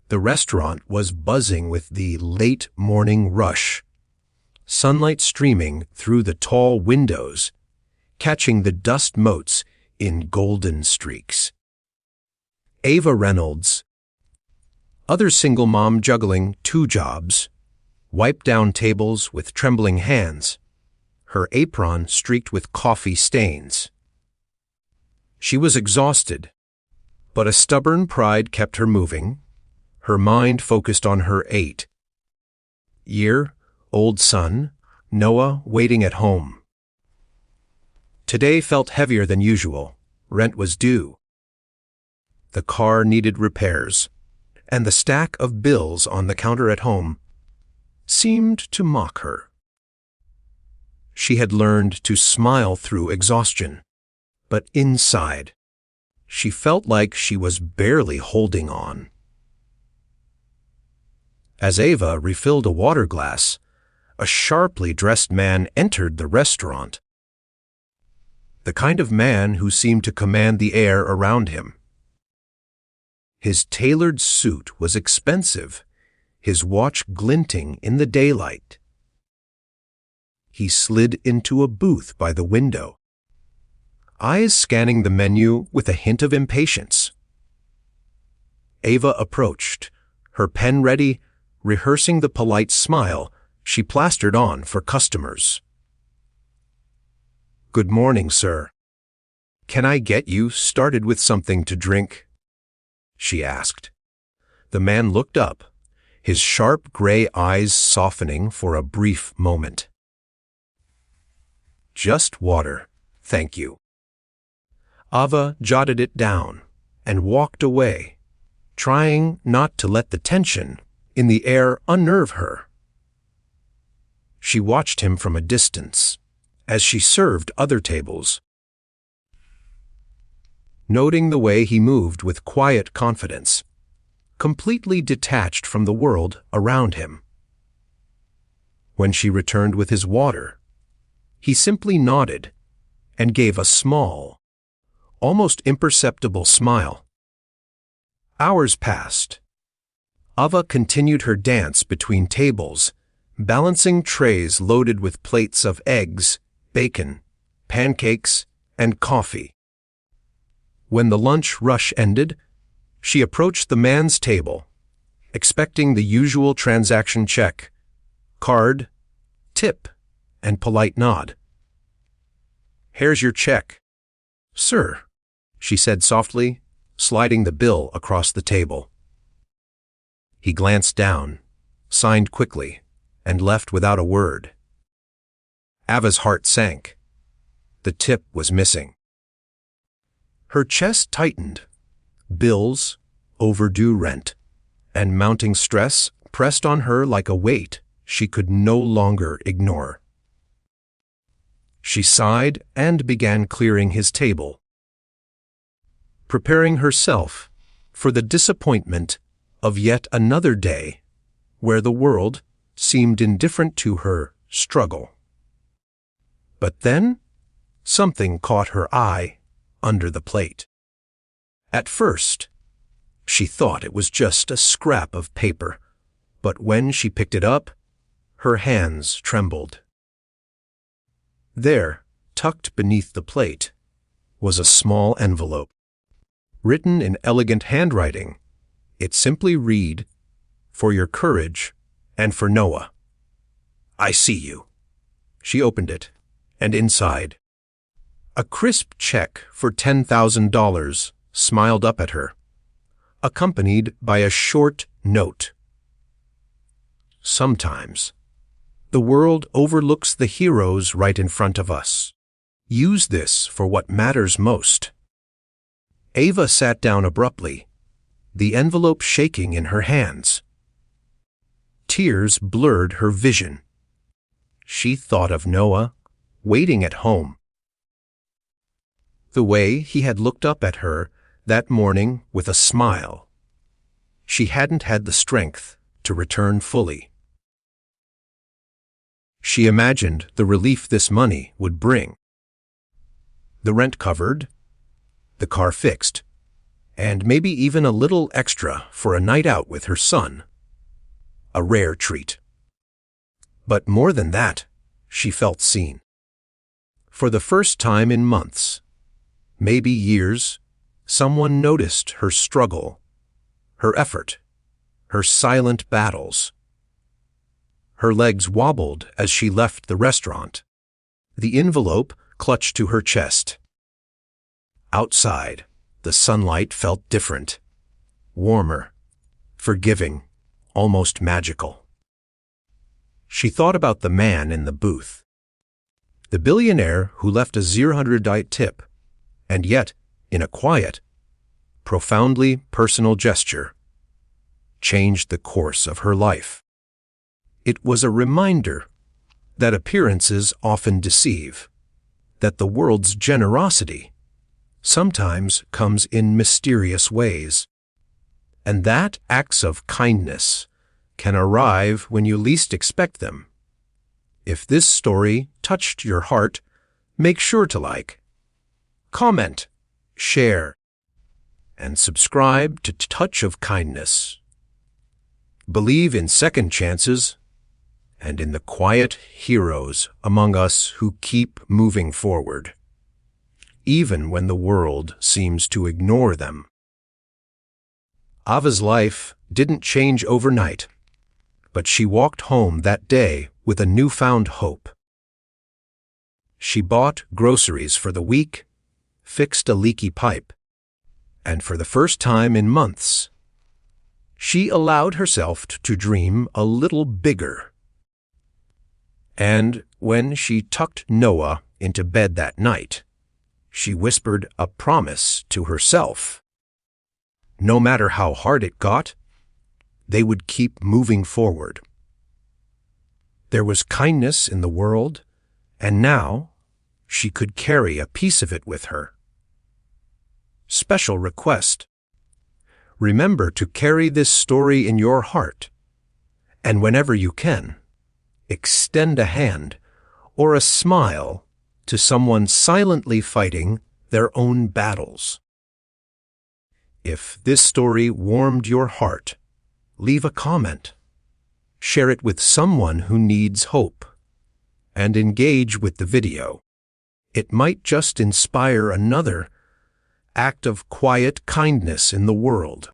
The restaurant was buzzing with the late morning rush, sunlight streaming through the tall windows, catching the dust motes in golden streaks. Ava Reynolds, other single mom juggling 2 jobs, wiped down tables with trembling hands, her apron streaked with coffee stains. She was exhausted, but a stubborn pride kept her moving, her mind focused on her 8-year-old son, Noah, waiting at home. Today felt heavier than usual. Rent was due. The car needed repairs, and the stack of bills on the counter at home seemed to mock her. She had learned to smile through exhaustion, but inside, she felt like she was barely holding on. As Ava refilled a water glass, a sharply dressed man entered the restaurant. The kind of man who seemed to command the air around him. His tailored suit was expensive, his watch glinting in the daylight. He slid into a booth by the window, eyes scanning the menu with a hint of impatience. Ava approached, her pen ready, rehearsing the polite smile she plastered on for customers. "Good morning, sir. Can I get you started with something to drink?" she asked. The man looked up, his sharp gray eyes softening for a brief moment. "Just water, thank you." Ava jotted it down and walked away, trying not to let the tension in the air unnerve her. She watched him from a distance as she served other tables, noting the way he moved with quiet confidence, completely detached from the world around him. When she returned with his water, he simply nodded and gave a small, almost imperceptible smile. Hours passed. Ava continued her dance between tables, balancing trays loaded with plates of eggs, bacon, pancakes, and coffee. When the lunch rush ended, she approached the man's table, expecting the usual transaction check, card, tip, and polite nod. "Here's your check, sir," she said softly, sliding the bill across the table. He glanced down, signed quickly, and left without a word. Ava's heart sank. The tip was missing. Her chest tightened. Bills, overdue rent, and mounting stress pressed on her like a weight she could no longer ignore. She sighed and began clearing his table, preparing herself for the disappointment of yet another day where the world seemed indifferent to her struggle. But then, something caught her eye under the plate. At first, she thought it was just a scrap of paper, but when she picked it up, her hands trembled. There, tucked beneath the plate, was a small envelope. Written in elegant handwriting, it simply read, "For your courage and for Noah. I see you." She opened it, and inside, a crisp check for $10,000 smiled up at her, accompanied by a short note. Sometimes, the world overlooks the heroes right in front of us. Use this for what matters most. Ava sat down abruptly, the envelope shaking in her hands. Tears blurred her vision. She thought of Noah, waiting at home. The way he had looked up at her that morning with a smile. She hadn't had the strength to return fully. She imagined the relief this money would bring. The rent covered, the car fixed, and maybe even a little extra for a night out with her son. A rare treat. But more than that, she felt seen. For the first time in months, maybe years, someone noticed her struggle, her effort, her silent battles. Her legs wobbled as she left the restaurant. The envelope clutched to her chest. Outside, the sunlight felt different, warmer, forgiving, almost magical. She thought about the man in the booth, the billionaire who left a $0 tip, and yet, in a quiet, profoundly personal gesture, changed the course of her life. It was a reminder that appearances often deceive, that the world's generosity sometimes comes in mysterious ways, and that acts of kindness can arrive when you least expect them. If this story touched your heart, make sure to like, comment, share, and subscribe to Touch of Kindness. Believe in second chances and in the quiet heroes among us who keep moving forward, even when the world seems to ignore them. Ava's life didn't change overnight, but she walked home that day with a newfound hope. She bought groceries for the week, fixed a leaky pipe, and for the first time in months, she allowed herself to dream a little bigger. And when she tucked Noah into bed that night, she whispered a promise to herself. No matter how hard it got, they would keep moving forward. There was kindness in the world, and now she could carry a piece of it with her. Special request. Remember to carry this story in your heart, and whenever you can, extend a hand or a smile to someone silently fighting their own battles. If this story warmed your heart, leave a comment, share it with someone who needs hope, and engage with the video. It might just inspire another act of quiet kindness in the world.